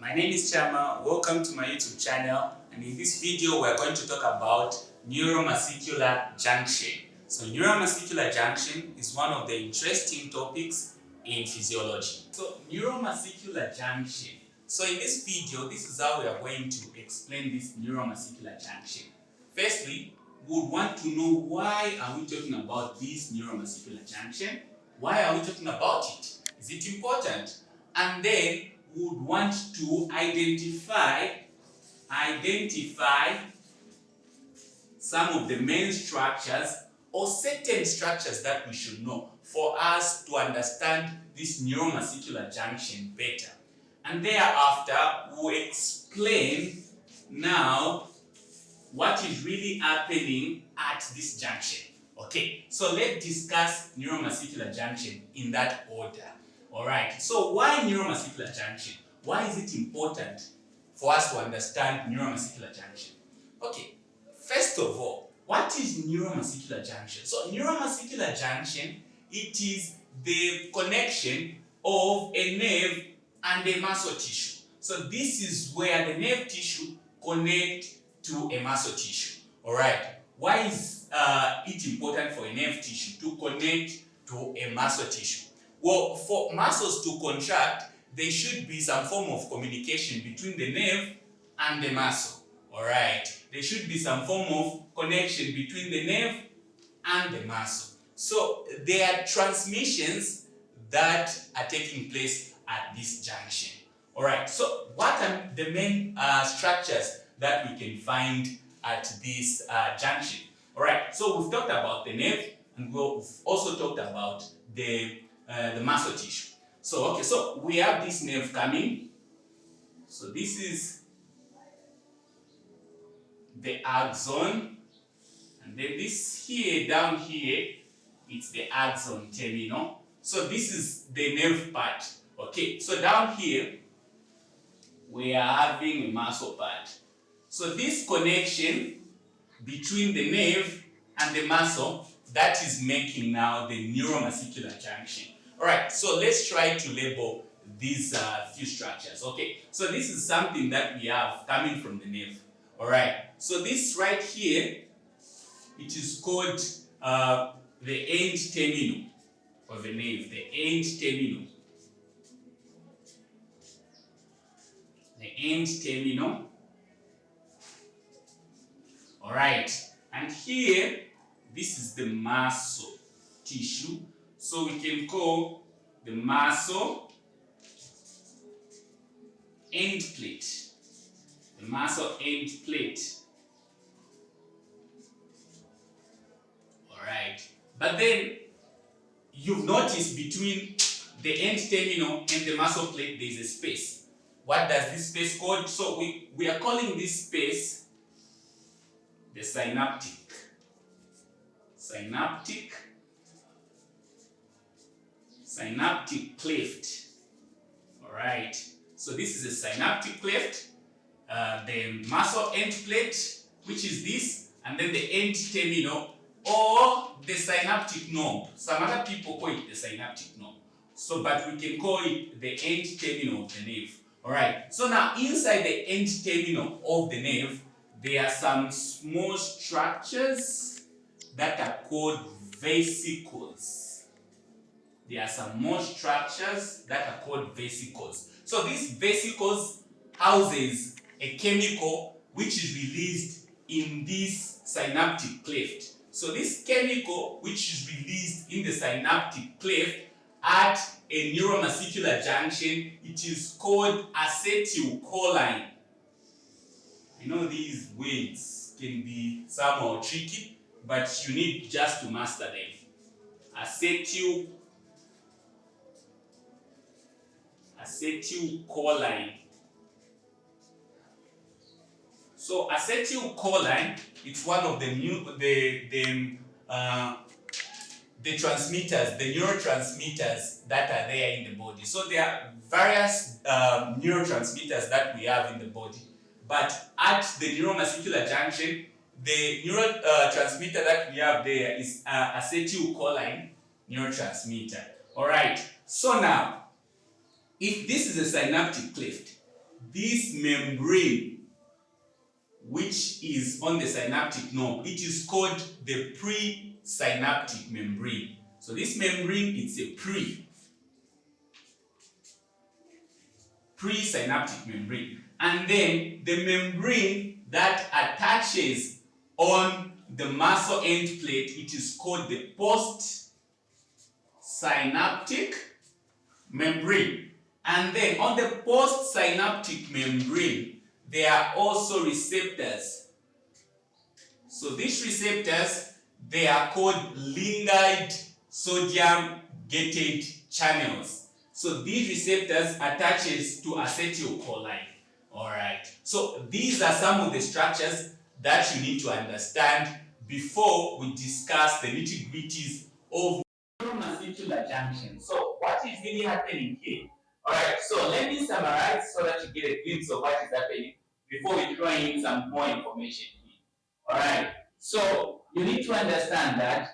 My name is Chama. Welcome to my YouTube channel, and in this video we are going to talk about neuromuscular junction. So neuromuscular junction is one of the interesting topics in physiology. So neuromuscular junction. So in this video, this is how we are going to explain this neuromuscular junction. Firstly, we would want to know why are we talking about this neuromuscular junction? Why are we talking about it? Is it important? And then we would want to identify some of the main structures or certain structures that we should know for us to understand this neuromuscular junction better. And thereafter, we'll explain now what is really happening at this junction. Okay, so let's discuss neuromuscular junction in that order. Alright, so why neuromuscular junction? Why is it important for us to understand neuromuscular junction? Okay, first of all, what is neuromuscular junction? So neuromuscular junction, it is the connection of a nerve and a muscle tissue. So this is where the nerve tissue connects to a muscle tissue. Alright, why is it important for a nerve tissue to connect to a muscle tissue? Well, for muscles to contract, there should be some form of communication between the nerve and the muscle. Alright, there should be some form of connection between the nerve and the muscle. So there are transmissions that are taking place at this junction. Alright, so what are the main structures that we can find at this junction? Alright, so we've talked about the nerve and we've also talked about the muscle tissue. So we have this nerve coming. So this is the axon, and then this here, down here, it's the axon terminal. So this is the nerve part. Okay, so down here, we are having a muscle part. So this connection between the nerve and the muscle, that is making now the neuromuscular junction. Alright, so let's try to label these few structures. Okay, so this is something that we have coming from the nerve. Alright, so this right here, it is called the end terminal of the nerve, the end terminal. The end terminal. Alright, and here, this is the muscle tissue. So we can call the muscle end plate. The muscle end plate. Alright. But then you've noticed between the end terminal and the muscle plate there is a space. What does this space called? So we are calling this space the synaptic. Synaptic cleft. Alright, so this is a synaptic cleft, the muscle end plate, which is this, and then the end terminal or the synaptic knob. Some other people call it the synaptic knob. So, but we can call it the end terminal of the nerve. Alright, so now inside the end terminal of the nerve, there are some small structures that are called vesicles. There are some more structures that are called vesicles. So these vesicles houses a chemical which is released in this synaptic cleft. So this chemical which is released in the synaptic cleft at a neuromuscular junction, it is called acetylcholine. I know these words can be somehow tricky, but you need just to master them. Acetylcholine. So acetylcholine, it's one of the transmitters, the neurotransmitters that are there in the body. So there are various neurotransmitters that we have in the body. But at the neuromuscular junction, the neurotransmitter that we have there is acetylcholine neurotransmitter. Alright, so now, if this is a synaptic cleft, this membrane which is on the synaptic knob, it is called the presynaptic membrane. So this membrane, it's a presynaptic membrane. And then the membrane that attaches on the muscle end plate, it is called the postsynaptic membrane. And then on the postsynaptic membrane, there are also receptors. So these receptors, they are called ligand sodium gated channels. So these receptors attaches to acetylcholine. Alright, so these are some of the structures that you need to understand before we discuss the nitty-gritties of neuromuscular junction. So what is really happening here? Alright, so let me summarize so that you get a glimpse of what is happening before we throw in some more information here. Alright, so you need to understand that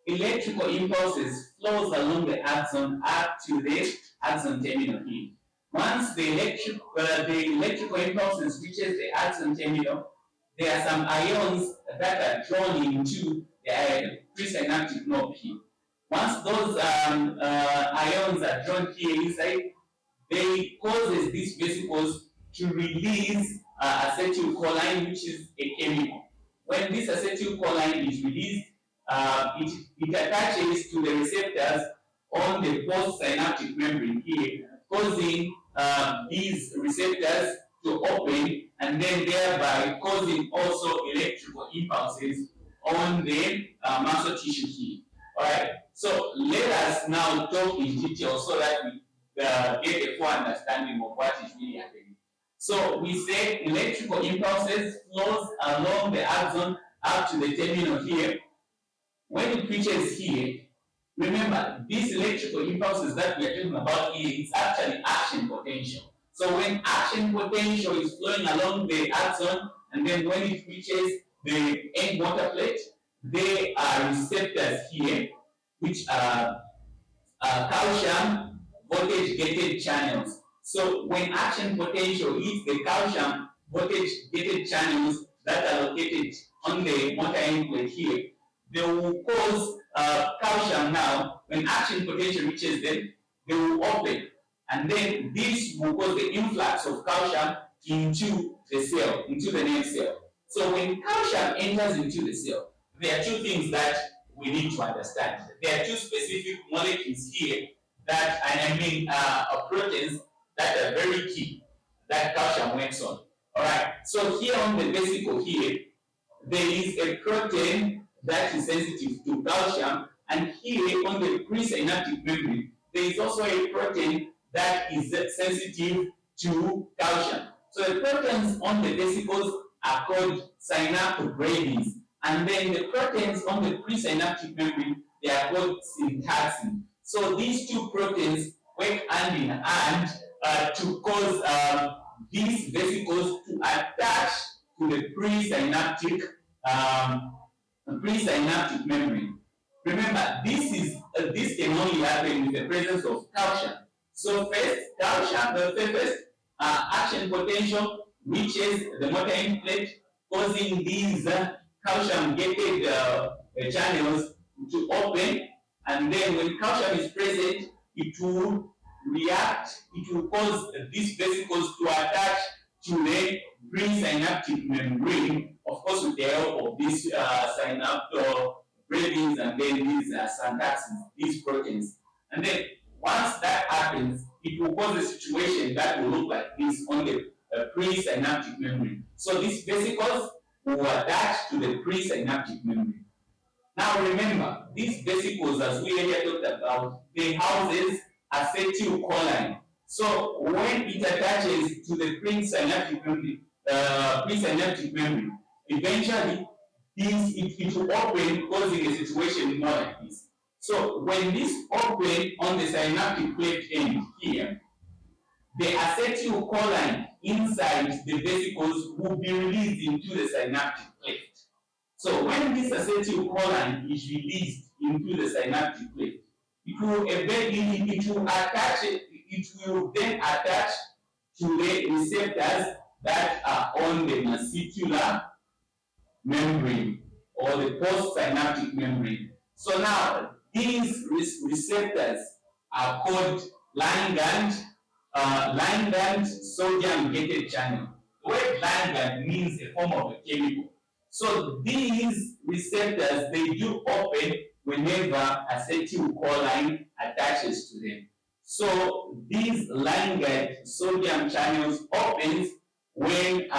electrical impulses flows along the axon up to the axon terminal here. Once the electrical impulses reaches the axon terminal, there are some ions that are drawn into the presynaptic knob here. Once those ions are drawn here inside, they causes these vesicles to release acetylcholine, which is a chemical. When this acetylcholine is released, it attaches to the receptors on the postsynaptic membrane here, causing these receptors to open and then thereby causing also electrical impulses on the muscle tissue here. Alright, so let us now talk in detail so that we get a full understanding of what is really happening. So we say electrical impulses flows along the axon up to the terminal here. When it reaches here, remember these electrical impulses that we are talking about here, it's actually action potential. So when action potential is flowing along the axon, and then when it reaches the end motor plate, there are receptors here which are calcium voltage gated channels. So when action potential hits the calcium voltage gated channels that are located on the motor end plate here, they will cause calcium now, when action potential reaches them, they will open. And then this will cause the influx of calcium into the cell, into the nerve cell. So when calcium enters into the cell, there are two things that we need to understand. There are two specific molecules here that, and I mean proteins that are very key that calcium works on. Alright, so here on the vesicle here, there is a protein that is sensitive to calcium, and here on the presynaptic membrane, there is also a protein that is sensitive to calcium. So the proteins on the vesicles are called synaptobrevids, and then the proteins on the presynaptic membrane, they are called syntaxin. So these two proteins work hand in hand to cause these vesicles to attach to the presynaptic membrane. Remember, this can only happen with the presence of calcium. So first, action potential reaches the motor end plate, causing these calcium-gated channels to open, and then when calcium is present, it will react, it will cause these vesicles to attach to the presynaptic membrane, of course with the help of these synaptobrevids and then these syntaxins, these proteins. And then once that happens, it will cause a situation that will look like this on the presynaptic membrane. So these vesicles will attach to the presynaptic membrane. Now remember, these vesicles, as we earlier talked about, they houses acetylcholine. So when it attaches to the presynaptic membrane, eventually it will open, causing a situation more like this. So when this open on the synaptic plate end here, the acetylcholine inside the vesicles will be released into the synaptic plate. So when this acetylcholine is released into the synaptic plate, it will then attach to the receptors that are on the muscular membrane or the postsynaptic membrane. So now these receptors are called ligand sodium gated channel. The word ligand means a form of a chemical. So these receptors, they do open whenever acetylcholine attaches to them. So these ligand sodium channels opens when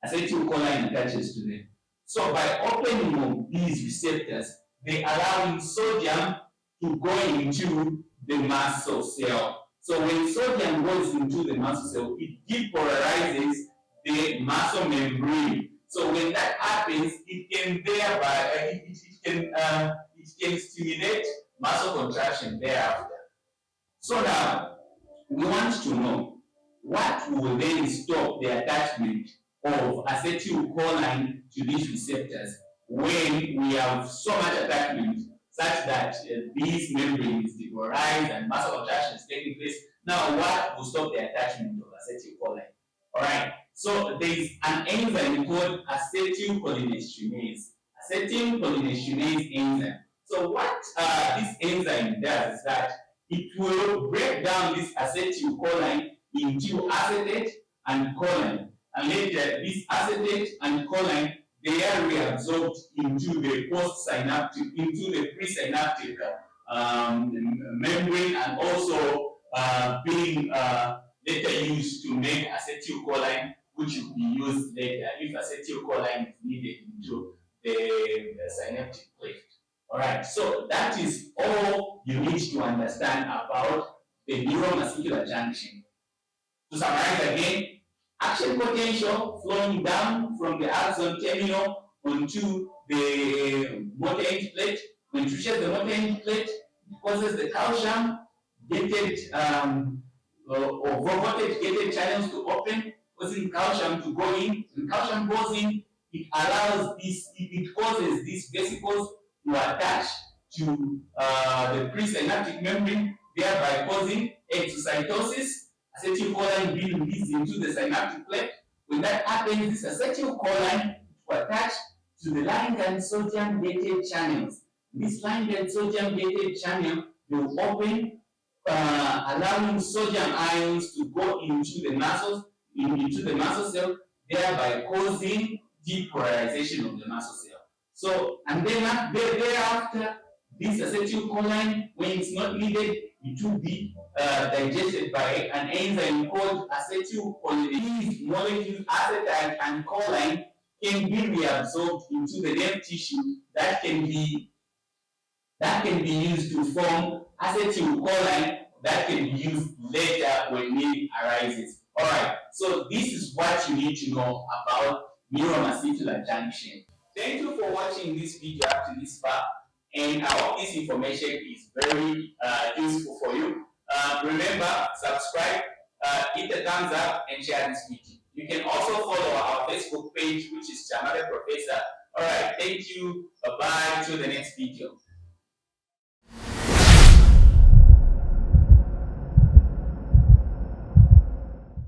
acetylcholine attaches to them. So by opening these receptors, they allow sodium to go into the muscle cell. So when sodium goes into the muscle cell, it depolarizes the muscle membrane. So when that happens, it can thereby it can stimulate muscle contraction thereafter. So now we want to know what will then stop the attachment of acetylcholine to these receptors when we have so much attachment such that these membranes depolarize and muscle contraction is taking place. Now, what will stop the attachment of acetylcholine? All right. So there is an enzyme called acetylcholinesterase. Acetylcholinesterase enzyme. So what this enzyme does is that it will break down this acetylcholine into acetate and choline, and later this acetate and choline, they are reabsorbed into the postsynaptic, into the presynaptic membrane, and also being later used to make acetylcholine, which will be used later if acetylcholine is needed into the synaptic cleft. All right, so that is all you need to understand about the neuromuscular junction. To summarize again, action potential flowing down from the axon terminal onto the motor end plate. When it reaches the motor end plate, it causes the calcium gated or voltage gated channels to open, causing calcium to go in. When calcium goes in, it allows this, it causes these vesicles to attach to the presynaptic membrane, thereby causing exocytosis, acetylcholine being released into the synaptic cleft. When that happens, this acetylcholine will attach to the ligand sodium gated channels. This ligand sodium gated channel will open, allowing sodium ions to go into the muscles, into the muscle cell, thereby causing depolarization of the muscle cell. So, and then thereafter, this acetylcholine, when it's not needed, it will be digested by an enzyme called acetylcholine. These molecules, acetate and choline, can be reabsorbed into the nerve tissue that can be used to form acetylcholine that can be used later when need arises. All right, so this is what you need to know about neuromuscular junction. Thank you for watching this video up to this far, and I hope this information is very useful for you. Remember, subscribe, hit the thumbs up, and share this video. You can also follow our Facebook page, which is Chamale Professor. All right, thank you. Bye-bye. Till the next video.